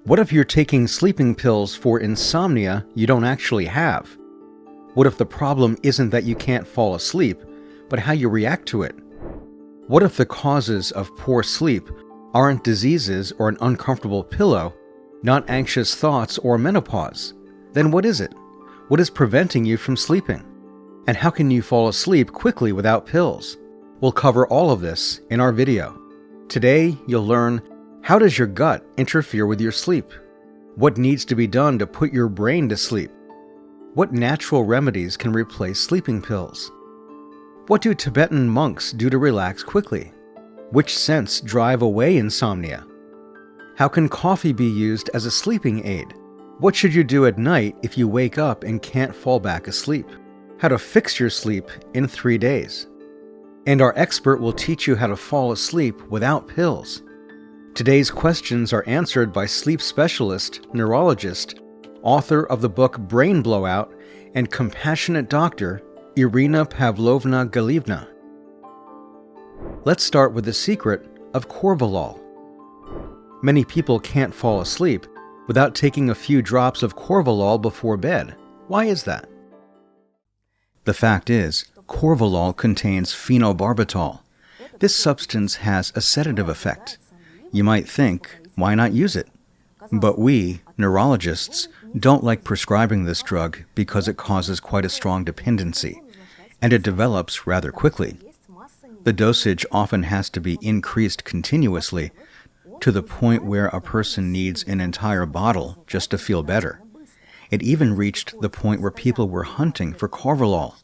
What if you're taking sleeping pills for insomnia you don't actually have? What if the problem isn't that you can't fall asleep, but how you react to it? What if the causes of poor sleep aren't diseases or an uncomfortable pillow, not anxious thoughts or menopause? Then what is it? What is preventing you from sleeping? And how can you fall asleep quickly without pills? We'll cover all of this in our video. Today, you'll learn: how does your gut interfere with your sleep? What needs to be done to put your brain to sleep? What natural remedies can replace sleeping pills? What do Tibetan monks do to relax quickly? Which scents drive away insomnia? How can coffee be used as a sleeping aid? What should you do at night if you wake up and can't fall back asleep? How to fix your sleep in 3 days. And our expert will teach you how to fall asleep without pills. Today's questions are answered by sleep specialist, neurologist, author of the book Brain Blowout, and compassionate doctor, Irina Pavlovna Galeeva. Let's start with the secret of Corvalol. Many people can't fall asleep without taking a few drops of Corvalol before bed. Why is that? The fact is, Corvalol contains phenobarbital. This substance has a sedative effect. You might think, why not use it? But we, neurologists, don't like prescribing this drug because it causes quite a strong dependency, and it develops rather quickly. The dosage often has to be increased continuously to the point where a person needs an entire bottle just to feel better. It even reached the point where people were hunting for Corvalol.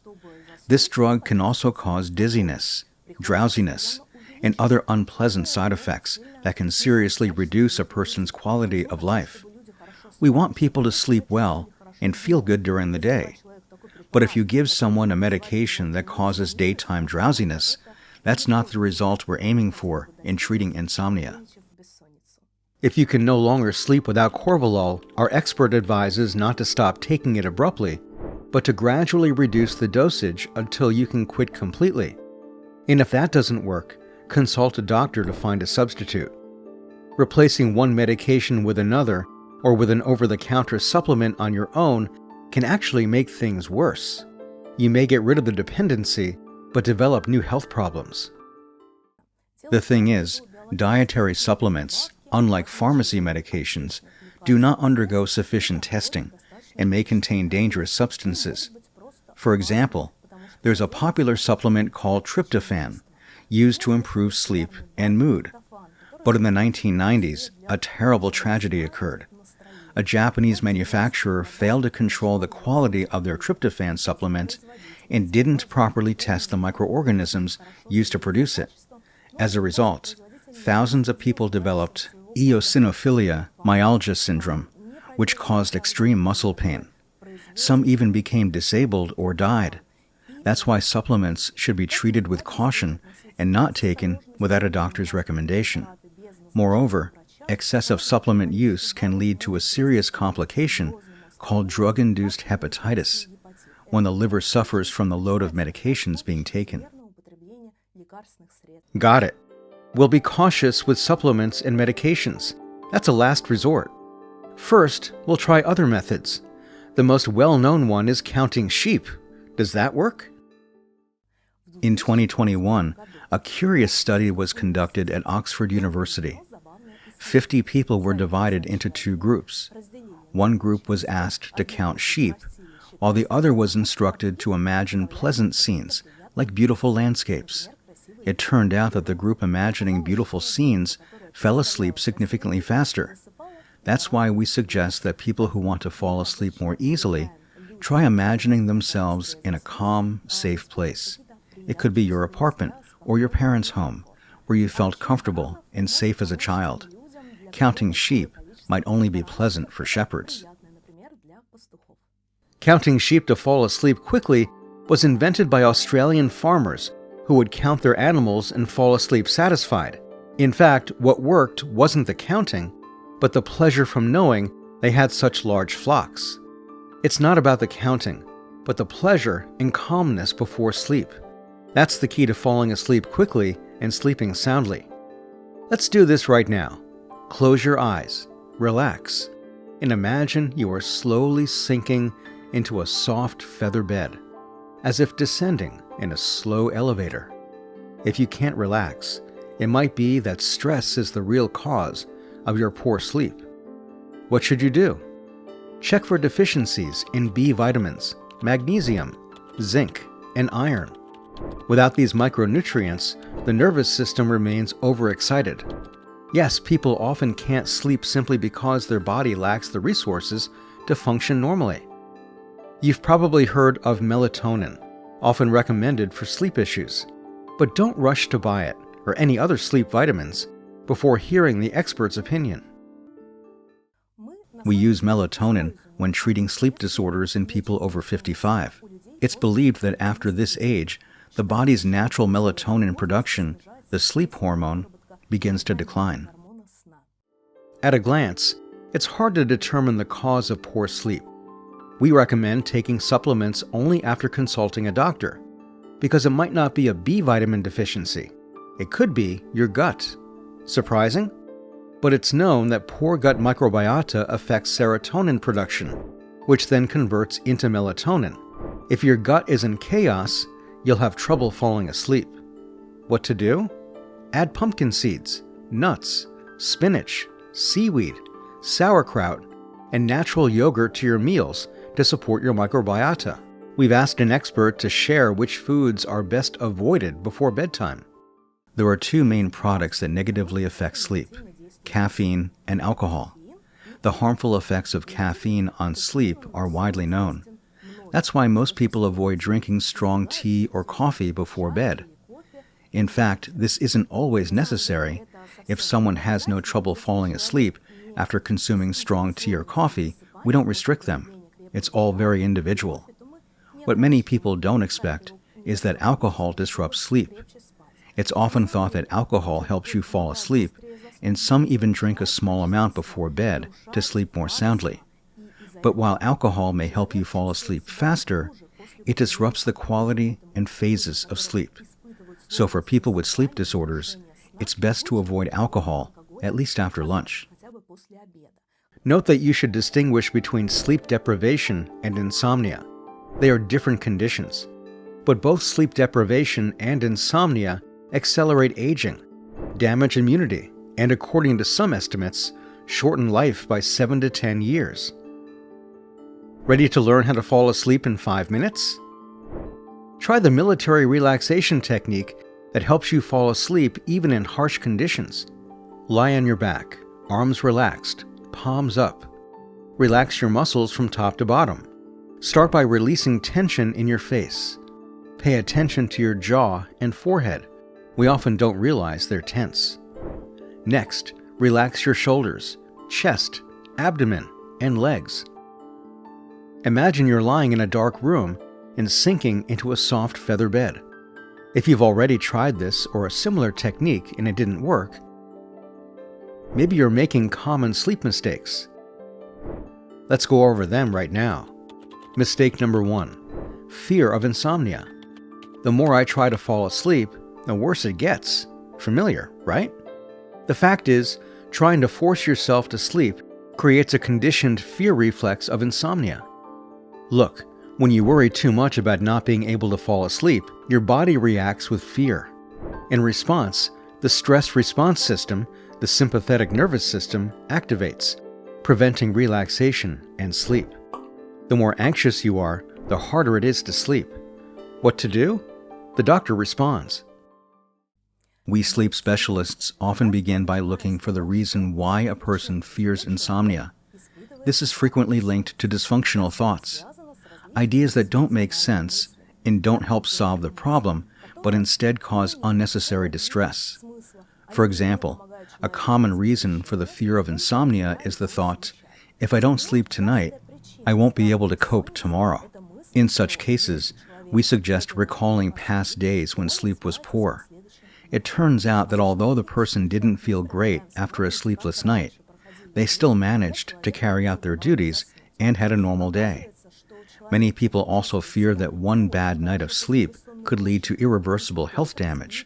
This drug can also cause dizziness, drowsiness, and other unpleasant side effects that can seriously reduce a person's quality of life. We want people to sleep well and feel good during the day. But if you give someone a medication that causes daytime drowsiness, that's not the result we're aiming for in treating insomnia. If you can no longer sleep without Corvalol, our expert advises not to stop taking it abruptly, but to gradually reduce the dosage until you can quit completely. And if that doesn't work, consult a doctor to find a substitute. Replacing one medication with another, or with an over-the-counter supplement on your own, can actually make things worse. You may get rid of the dependency, but develop new health problems. The thing is, dietary supplements, unlike pharmacy medications, do not undergo sufficient testing and may contain dangerous substances. For example, there's a popular supplement called tryptophan, used to improve sleep and mood. But in the 1990s, a terrible tragedy occurred. A Japanese manufacturer failed to control the quality of their tryptophan supplement and didn't properly test the microorganisms used to produce it. As a result, thousands of people developed eosinophilia myalgia syndrome, which caused extreme muscle pain. Some even became disabled or died. That's why supplements should be treated with caution and not taken without a doctor's recommendation. Moreover, excessive supplement use can lead to a serious complication called drug-induced hepatitis, when the liver suffers from the load of medications being taken. Got it. We'll be cautious with supplements and medications. That's a last resort. First, we'll try other methods. The most well-known one is counting sheep. Does that work? In 2021, a curious study was conducted at Oxford University. 50 people were divided into two groups. One group was asked to count sheep, while the other was instructed to imagine pleasant scenes, like beautiful landscapes. It turned out that the group imagining beautiful scenes fell asleep significantly faster. That's why we suggest that people who want to fall asleep more easily try imagining themselves in a calm, safe place. It could be your apartment or your parents' home, where you felt comfortable and safe as a child. Counting sheep might only be pleasant for shepherds. Counting sheep to fall asleep quickly was invented by Australian farmers who would count their animals and fall asleep satisfied. In fact, what worked wasn't the counting, but the pleasure from knowing they had such large flocks. It's not about the counting, but the pleasure and calmness before sleep. That's the key to falling asleep quickly and sleeping soundly. Let's do this right now. Close your eyes. relax, and imagine you are slowly sinking into a soft feather bed, as if descending in a slow elevator. If you can't relax, it might be that stress is the real cause of your poor sleep. What should you do? Check for deficiencies in B vitamins, magnesium, zinc, and iron. Without these micronutrients, the nervous system remains overexcited. Yes, people often can't sleep simply because their body lacks the resources to function normally. You've probably heard of melatonin, often recommended for sleep issues, but don't rush to buy it or any other sleep vitamins before hearing the expert's opinion. We use melatonin when treating sleep disorders in people over 55. It's believed that after this age, the body's natural melatonin production, the sleep hormone, begins to decline. At a glance, it's hard to determine the cause of poor sleep. We recommend taking supplements only after consulting a doctor, because it might not be a B vitamin deficiency. It could be your gut. Surprising? But it's known that poor gut microbiota affects serotonin production, which then converts into melatonin. If your gut is in chaos, you'll have trouble falling asleep. What to do? Add pumpkin seeds, nuts, spinach, seaweed, sauerkraut, and natural yogurt to your meals to support your microbiota. We've asked an expert to share which foods are best avoided before bedtime. There are two main products that negatively affect sleep: caffeine and alcohol. The harmful effects of caffeine on sleep are widely known. That's why most people avoid drinking strong tea or coffee before bed. In fact, this isn't always necessary. If someone has no trouble falling asleep after consuming strong tea or coffee, we don't restrict them. It's all very individual. What many people don't expect is that alcohol disrupts sleep. It's often thought that alcohol helps you fall asleep, and some even drink a small amount before bed to sleep more soundly. But while alcohol may help you fall asleep faster, it disrupts the quality and phases of sleep. So for people with sleep disorders, it's best to avoid alcohol, at least after lunch. Note that you should distinguish between sleep deprivation and insomnia. They are different conditions, but both sleep deprivation and insomnia accelerate aging, damage immunity, and according to some estimates, shorten life by 7 to 10 years. Ready to learn how to fall asleep in 5 minutes? Try the military relaxation technique that helps you fall asleep even in harsh conditions. Lie on your back, arms relaxed, palms up. Relax your muscles from top to bottom. Start by releasing tension in your face. Pay attention to your jaw and forehead. We often don't realize they're tense. Next, relax your shoulders, chest, abdomen, and legs. Imagine you're lying in a dark room and sinking into a soft feather bed. If you've already tried this or a similar technique and it didn't work, maybe you're making common sleep mistakes. Let's go over them right now. Mistake number 1, fear of insomnia. The more I try to fall asleep, the worse it gets. Familiar, right? The fact is, trying to force yourself to sleep creates a conditioned fear reflex of insomnia. Look, when you worry too much about not being able to fall asleep, your body reacts with fear. In response, the stress response system, the sympathetic nervous system, activates, preventing relaxation and sleep. The more anxious you are, the harder it is to sleep. What to do? The doctor responds. We sleep specialists often begin by looking for the reason why a person fears insomnia. This is frequently linked to dysfunctional thoughts, ideas that don't make sense and don't help solve the problem, but instead cause unnecessary distress. For example, a common reason for the fear of insomnia is the thought, if I don't sleep tonight, I won't be able to cope tomorrow. In such cases, we suggest recalling past days when sleep was poor. It turns out that although the person didn't feel great after a sleepless night, they still managed to carry out their duties and had a normal day. Many people also fear that one bad night of sleep could lead to irreversible health damage.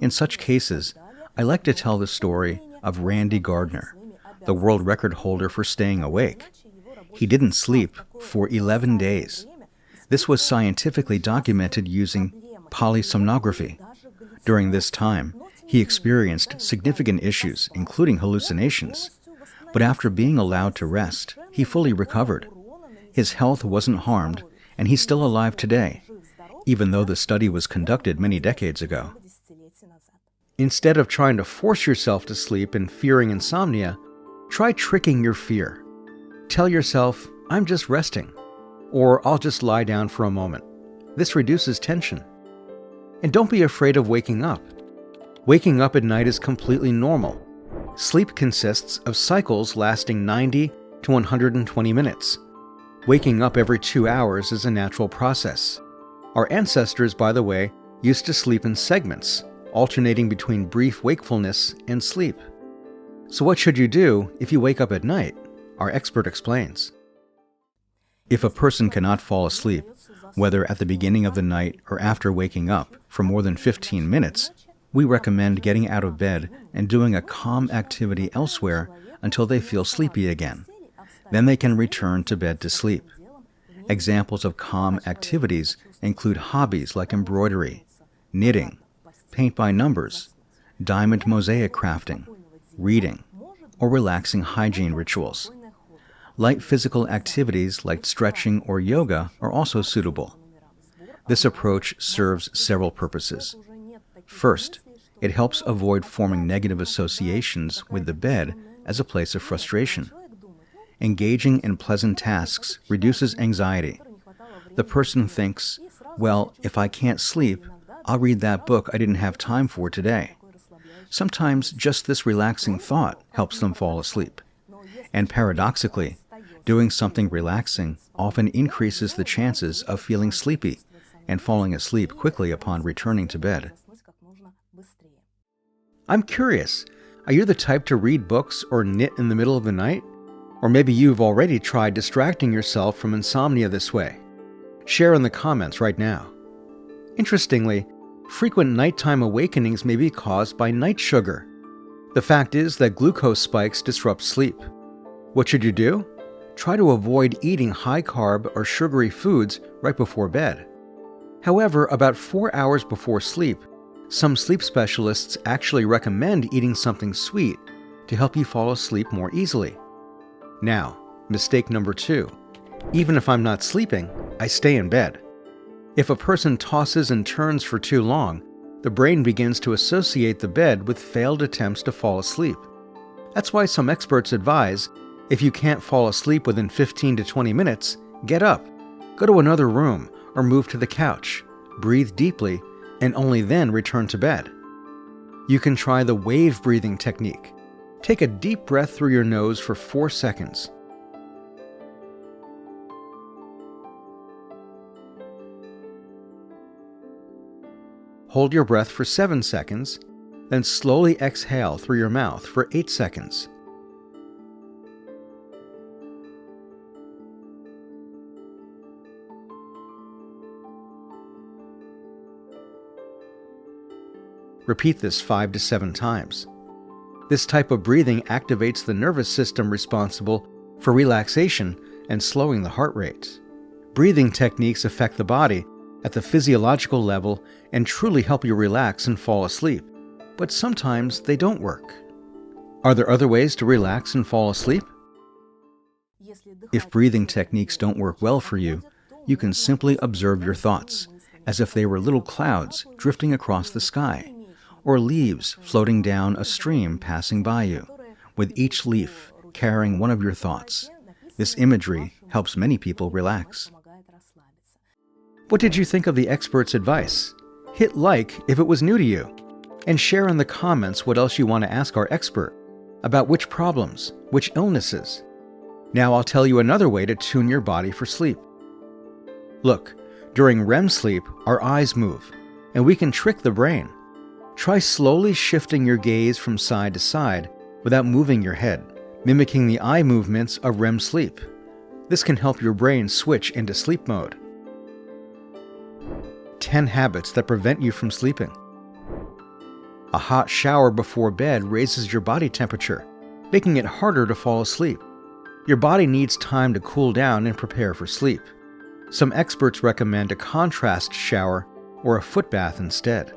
In such cases, I like to tell the story of Randy Gardner, the world record holder for staying awake. He didn't sleep for 11 days. This was scientifically documented using polysomnography. During this time, he experienced significant issues, including hallucinations. But after being allowed to rest, he fully recovered. His health wasn't harmed, and he's still alive today, even though the study was conducted many decades ago. Instead of trying to force yourself to sleep and fearing insomnia, try tricking your fear. Tell yourself, "I'm just resting," or "I'll just lie down for a moment." This reduces tension. And don't be afraid of waking up. Waking up at night is completely normal. Sleep consists of cycles lasting 90 to 120 minutes. Waking up every 2 hours is a natural process. Our ancestors, by the way, used to sleep in segments, alternating between brief wakefulness and sleep. So what should you do if you wake up at night? Our expert explains. If a person cannot fall asleep, whether at the beginning of the night or after waking up, for more than 15 minutes, we recommend getting out of bed and doing a calm activity elsewhere until they feel sleepy again. Then they can return to bed to sleep. Examples of calm activities include hobbies like embroidery, knitting, paint by numbers, diamond mosaic crafting, reading, or relaxing hygiene rituals. Light physical activities like stretching or yoga are also suitable. This approach serves several purposes. First, it helps avoid forming negative associations with the bed as a place of frustration. Engaging in pleasant tasks reduces anxiety. The person thinks, "Well, if I can't sleep, I'll read that book I didn't have time for today." Sometimes just this relaxing thought helps them fall asleep. And paradoxically, doing something relaxing often increases the chances of feeling sleepy and falling asleep quickly upon returning to bed. I'm curious, are you the type to read books or knit in the middle of the night? Or maybe you've already tried distracting yourself from insomnia this way. Share in the comments right now. Interestingly, frequent nighttime awakenings may be caused by night sugar. The fact is that glucose spikes disrupt sleep. What should you do? Try to avoid eating high-carb or sugary foods right before bed. However, about 4 hours before sleep, some sleep specialists actually recommend eating something sweet to help you fall asleep more easily. Now, mistake number 2. Even if I'm not sleeping, I stay in bed. If a person tosses and turns for too long, the brain begins to associate the bed with failed attempts to fall asleep. That's why some experts advise, if you can't fall asleep within 15 to 20 minutes, get up, go to another room, or move to the couch, breathe deeply, and only then return to bed. You can try the wave breathing technique. Take a deep breath through your nose for 4 seconds. Hold your breath for 7 seconds, then slowly exhale through your mouth for 8 seconds. Repeat this 5 to 7 times. This type of breathing activates the nervous system responsible for relaxation and slowing the heart rate. Breathing techniques affect the body at the physiological level and truly help you relax and fall asleep, but sometimes they don't work. Are there other ways to relax and fall asleep? If breathing techniques don't work well for you, you can simply observe your thoughts, as if they were little clouds drifting across the sky, or leaves floating down a stream passing by you, with each leaf carrying one of your thoughts. This imagery helps many people relax. What did you think of the expert's advice? Hit like if it was new to you, and share in the comments what else you want to ask our expert about which problems, which illnesses. Now I'll tell you another way to tune your body for sleep. Look, during REM sleep, our eyes move, and we can trick the brain. Try slowly shifting your gaze from side to side without moving your head, mimicking the eye movements of REM sleep. This can help your brain switch into sleep mode. 10 habits that prevent you from sleeping. A hot shower before bed raises your body temperature making it harder to fall asleep. Your body needs time to cool down and prepare for sleep. Some experts recommend a contrast shower or a foot bath instead.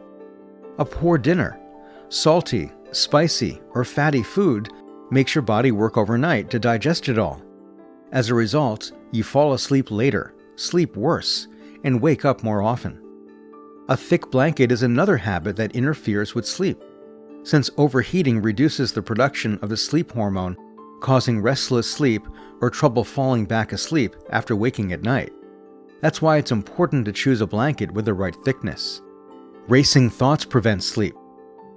A poor dinner, salty, spicy, or fatty food makes your body work overnight to digest it all. As a result, you fall asleep later, sleep worse, and wake up more often. A thick blanket is another habit that interferes with sleep, since overheating reduces the production of the sleep hormone, causing restless sleep or trouble falling back asleep after waking at night. That's why it's important to choose a blanket with the right thickness. Racing thoughts prevent sleep.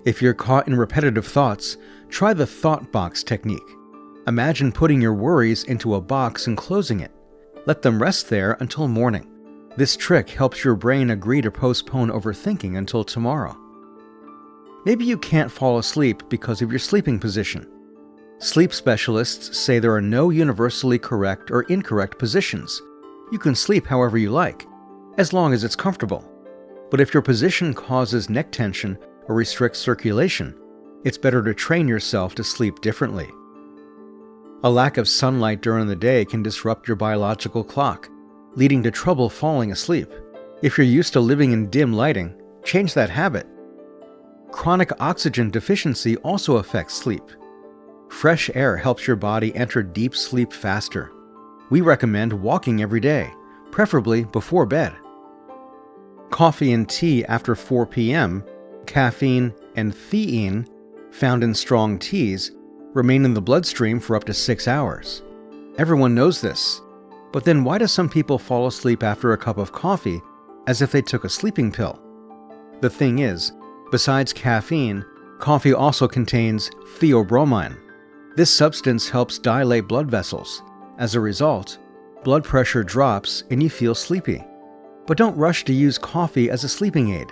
If you're caught in repetitive thoughts, try the thought box technique. Imagine putting your worries into a box and closing it. Let them rest there until morning. This trick helps your brain agree to postpone overthinking until tomorrow. Maybe you can't fall asleep because of your sleeping position. Sleep specialists say there are no universally correct or incorrect positions. You can sleep however you like, as long as it's comfortable. But if your position causes neck tension or restricts circulation, it's better to train yourself to sleep differently. A lack of sunlight during the day can disrupt your biological clock, leading to trouble falling asleep. If you're used to living in dim lighting, change that habit. Chronic oxygen deficiency also affects sleep. Fresh air helps your body enter deep sleep faster. We recommend walking every day, preferably before bed. Coffee and tea after 4 p.m., caffeine and theine, found in strong teas, remain in the bloodstream for up to 6 hours. Everyone knows this, but then why do some people fall asleep after a cup of coffee as if they took a sleeping pill? The thing is, besides caffeine, coffee also contains theobromine. This substance helps dilate blood vessels. As a result, blood pressure drops and you feel sleepy. But don't rush to use coffee as a sleeping aid.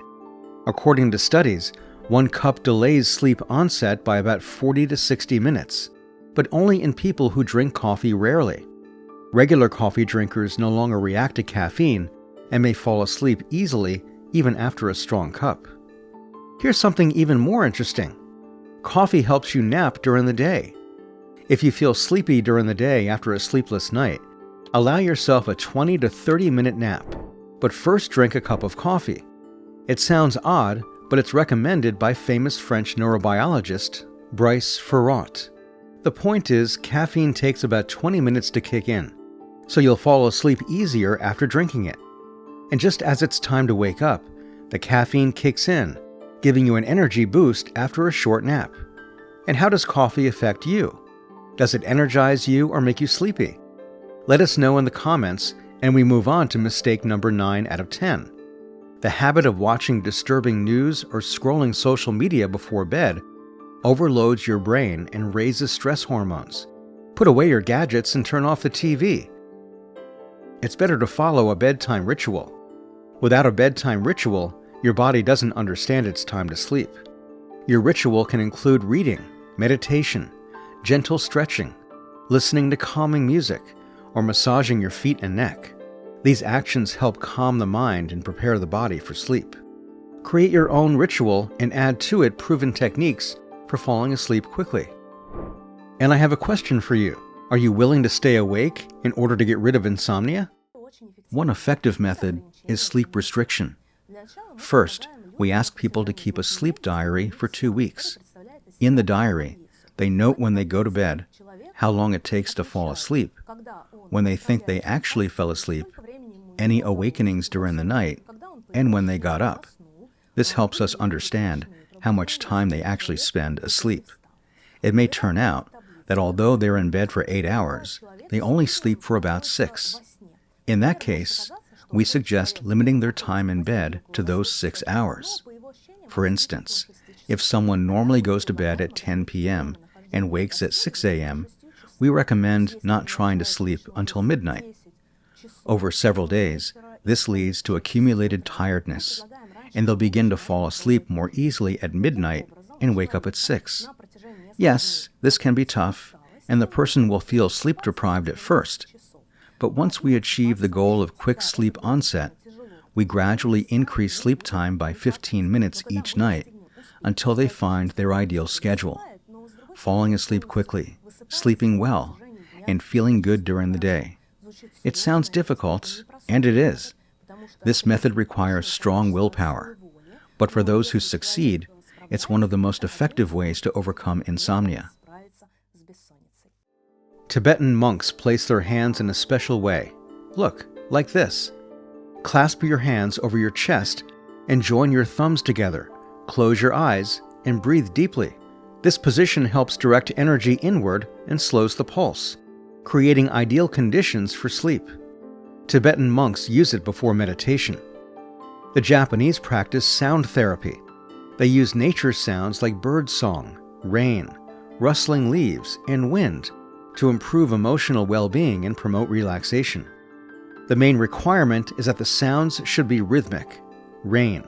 According to studies, 1 cup delays sleep onset by about 40 to 60 minutes, but only in people who drink coffee rarely. Regular coffee drinkers no longer react to caffeine and may fall asleep easily even after a strong cup. Here's something even more interesting. Coffee helps you nap during the day. If you feel sleepy during the day after a sleepless night, allow yourself a 20 to 30 minute nap, but first drink a cup of coffee. It sounds odd, but it's recommended by famous French neurobiologist Brice Ferrot. The point is, caffeine takes about 20 minutes to kick in, so you'll fall asleep easier after drinking it. And just as it's time to wake up, the caffeine kicks in, giving you an energy boost after a short nap. And how does coffee affect you? Does it energize you or make you sleepy? Let us know in the comments, and we move on to mistake number 9 out of 10. The habit of watching disturbing news or scrolling social media before bed overloads your brain and raises stress hormones. Put away your gadgets and turn off the TV. It's better to follow a bedtime ritual. Without a bedtime ritual, your body doesn't understand it's time to sleep. Your ritual can include reading, meditation, gentle stretching, listening to calming music, or massaging your feet and neck. These actions help calm the mind and prepare the body for sleep. Create your own ritual and add to it proven techniques for falling asleep quickly. And I have a question for you. Are you willing to stay awake in order to get rid of insomnia? One effective method is sleep restriction. First, we ask people to keep a sleep diary for 2 weeks. In the diary, they note when they go to bed, how long it takes to fall asleep, when they think they actually fell asleep, any awakenings during the night, and when they got up. This helps us understand how much time they actually spend asleep. It may turn out that although they're in bed for 8 hours, they only sleep for about 6. In that case, we suggest limiting their time in bed to those 6 hours. For instance, if someone normally goes to bed at 10 p.m. and wakes at 6 a.m., we recommend not trying to sleep until midnight. Over several days, this leads to accumulated tiredness, and they'll begin to fall asleep more easily at midnight and wake up at 6. Yes, this can be tough, and the person will feel sleep-deprived at first. But once we achieve the goal of quick sleep onset, we gradually increase sleep time by 15 minutes each night until they find their ideal schedule. Falling asleep quickly sleeping well, and feeling good during the day. It sounds difficult, and it is. This method requires strong willpower, but for those who succeed, it's one of the most effective ways to overcome insomnia. Tibetan monks place their hands in a special way. Look, like this. Clasp your hands over your chest and join your thumbs together. Close your eyes and breathe deeply. This position helps direct energy inward and slows the pulse, creating ideal conditions for sleep. Tibetan monks use it before meditation. The Japanese practice sound therapy. They use nature sounds like bird song, rain, rustling leaves, and wind to improve emotional well-being and promote relaxation. The main requirement is that the sounds should be rhythmic: rain,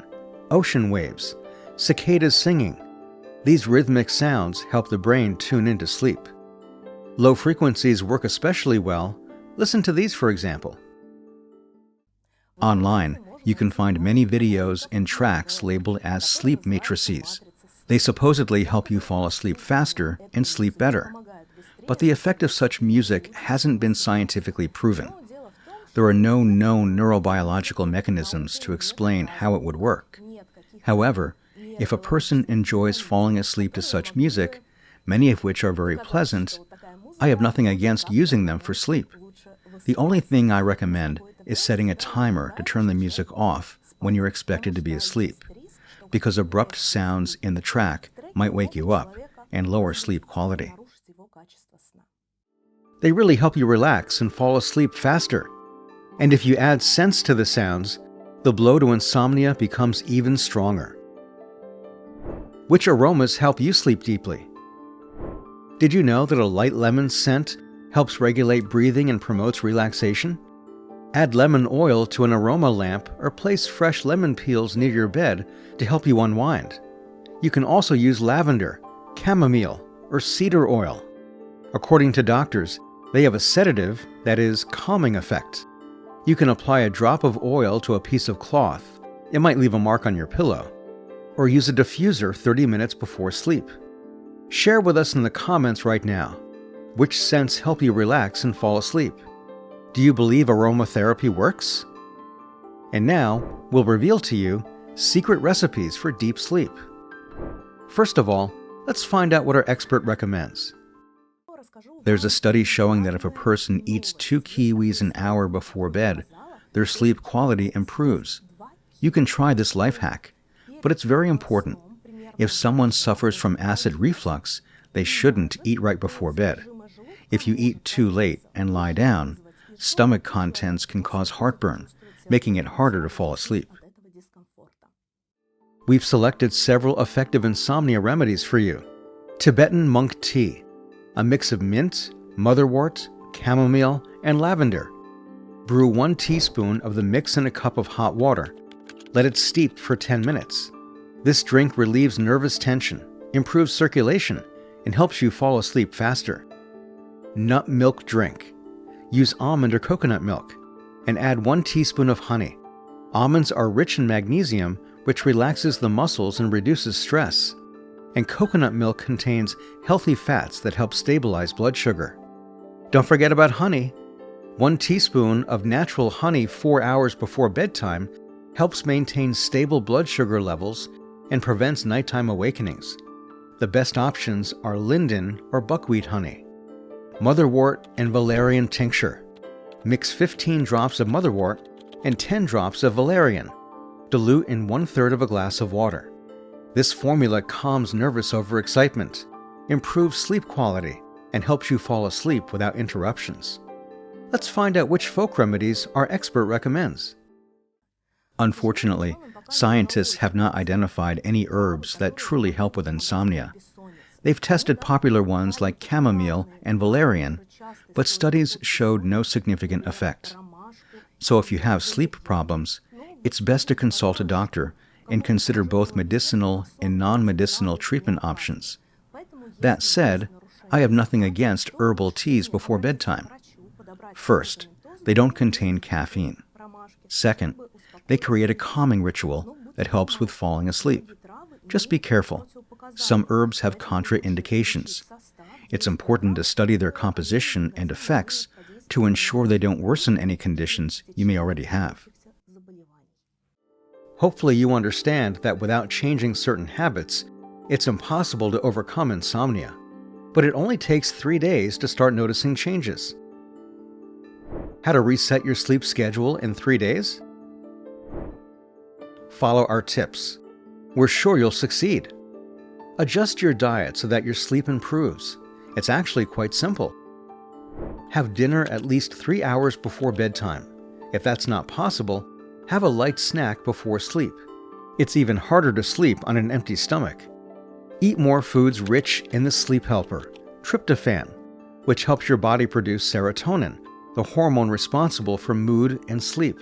ocean waves, cicadas singing. These rhythmic sounds help the brain tune into sleep. Low frequencies work especially well. Listen to these, for example. Online, you can find many videos and tracks labeled as sleep matrices. They supposedly help you fall asleep faster and sleep better. But the effect of such music hasn't been scientifically proven. There are no known neurobiological mechanisms to explain how it would work. However, if a person enjoys falling asleep to such music, many of which are very pleasant, I have nothing against using them for sleep. The only thing I recommend is setting a timer to turn the music off when you're expected to be asleep, because abrupt sounds in the track might wake you up and lower sleep quality. They really help you relax and fall asleep faster. And if you add scents to the sounds, the blow to insomnia becomes even stronger. Which aromas help you sleep deeply? Did you know that a light lemon scent helps regulate breathing and promotes relaxation? Add lemon oil to an aroma lamp or place fresh lemon peels near your bed to help you unwind. You can also use lavender, chamomile, or cedar oil. According to doctors, they have a sedative, that is, calming effect. You can apply a drop of oil to a piece of cloth. It might leave a mark on your pillow. Or use a diffuser 30 minutes before sleep. Share with us in the comments right now. Which scents help you relax and fall asleep? Do you believe aromatherapy works? And now, we'll reveal to you secret recipes for deep sleep. First of all, let's find out what our expert recommends. There's a study showing that if a person eats 2 kiwis an hour before bed, their sleep quality improves. You can try this life hack, but it's very important. If someone suffers from acid reflux, they shouldn't eat right before bed. If you eat too late and lie down, stomach contents can cause heartburn, making it harder to fall asleep. We've selected several effective insomnia remedies for you. Tibetan monk tea, a mix of mint, motherwort, chamomile, and lavender. Brew 1 teaspoon of the mix in a cup of hot water. Let it steep for 10 minutes. This drink relieves nervous tension, improves circulation, and helps you fall asleep faster. Nut milk drink. Use almond or coconut milk, and add 1 teaspoon of honey. Almonds are rich in magnesium, which relaxes the muscles and reduces stress. And coconut milk contains healthy fats that help stabilize blood sugar. Don't forget about honey. 1 teaspoon of natural honey 4 hours before bedtime helps maintain stable blood sugar levels and prevents nighttime awakenings. The best options are linden or buckwheat honey. Motherwort and valerian tincture. Mix 15 drops of motherwort and 10 drops of valerian. Dilute in 1/3 of a glass of water. This formula calms nervous overexcitement, improves sleep quality, and helps you fall asleep without interruptions. Let's find out which folk remedies our expert recommends. Unfortunately, scientists have not identified any herbs that truly help with insomnia. They've tested popular ones like chamomile and valerian, but studies showed no significant effect. So if you have sleep problems, it's best to consult a doctor and consider both medicinal and non-medicinal treatment options. That said, I have nothing against herbal teas before bedtime. First, they don't contain caffeine. Second, they create a calming ritual that helps with falling asleep. Just be careful. Some herbs have contraindications. It's important to study their composition and effects to ensure they don't worsen any conditions you may already have. Hopefully you understand that without changing certain habits, it's impossible to overcome insomnia, but it only takes 3 days to start noticing changes. How to reset your sleep schedule in 3 days? Follow our tips. We're sure you'll succeed. Adjust your diet so that your sleep improves. It's actually quite simple. Have dinner at least 3 hours before bedtime. If that's not possible, have a light snack before sleep. It's even harder to sleep on an empty stomach. Eat more foods rich in the sleep helper, tryptophan, which helps your body produce serotonin, the hormone responsible for mood and sleep.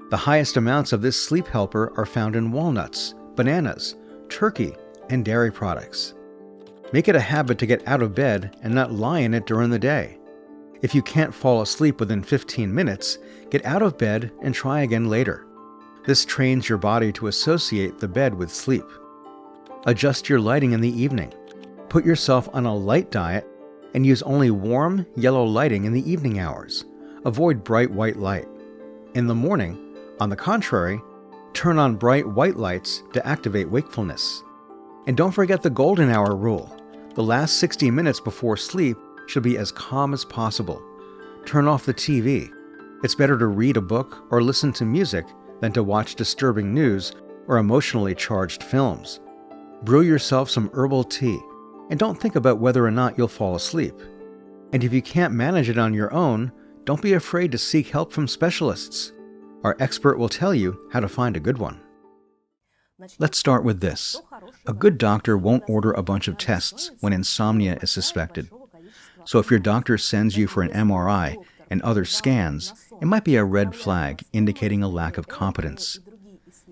The highest amounts of this sleep helper are found in walnuts, bananas, turkey, and dairy products. Make it a habit to get out of bed and not lie in it during the day. If you can't fall asleep within 15 minutes, get out of bed and try again later. This trains your body to associate the bed with sleep. Adjust your lighting in the evening. Put yourself on a light diet and use only warm, yellow lighting in the evening hours. Avoid bright white light. In the morning, on the contrary, turn on bright white lights to activate wakefulness. And don't forget the golden hour rule. The last 60 minutes before sleep should be as calm as possible. Turn off the TV. It's better to read a book or listen to music than to watch disturbing news or emotionally charged films. Brew yourself some herbal tea, and don't think about whether or not you'll fall asleep. And if you can't manage it on your own, don't be afraid to seek help from specialists. Our expert will tell you how to find a good one. Let's start with this. A good doctor won't order a bunch of tests when insomnia is suspected. So if your doctor sends you for an MRI and other scans, it might be a red flag indicating a lack of competence.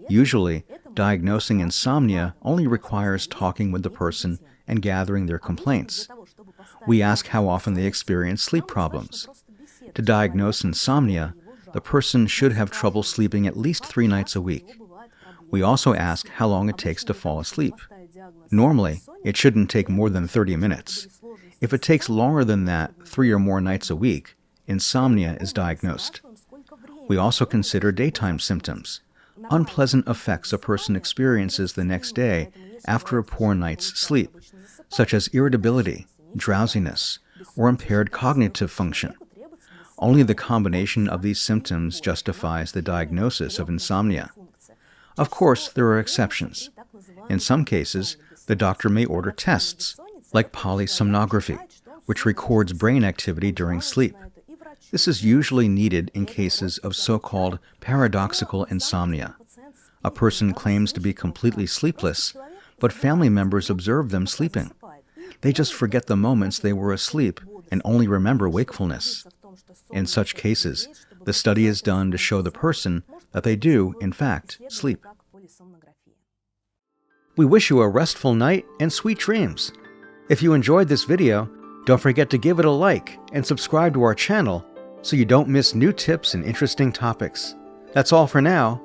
Usually, diagnosing insomnia only requires talking with the person and gathering their complaints. We ask how often they experience sleep problems. To diagnose insomnia, the person should have trouble sleeping at least 3 nights a week. We also ask how long it takes to fall asleep. Normally, it shouldn't take more than 30 minutes. If it takes longer than that, 3 or more nights a week, insomnia is diagnosed. We also consider daytime symptoms, unpleasant effects a person experiences the next day after a poor night's sleep, such as irritability, drowsiness, or impaired cognitive function. Only the combination of these symptoms justifies the diagnosis of insomnia. Of course, there are exceptions. In some cases, the doctor may order tests, like polysomnography, which records brain activity during sleep. This is usually needed in cases of so-called paradoxical insomnia. A person claims to be completely sleepless, but family members observe them sleeping. They just forget the moments they were asleep and only remember wakefulness. In such cases, the study is done to show the person that they do, in fact, sleep. We wish you a restful night and sweet dreams. If you enjoyed this video, don't forget to give it a like and subscribe to our channel so you don't miss new tips and interesting topics. That's all for now.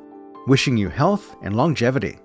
Wishing you health and longevity.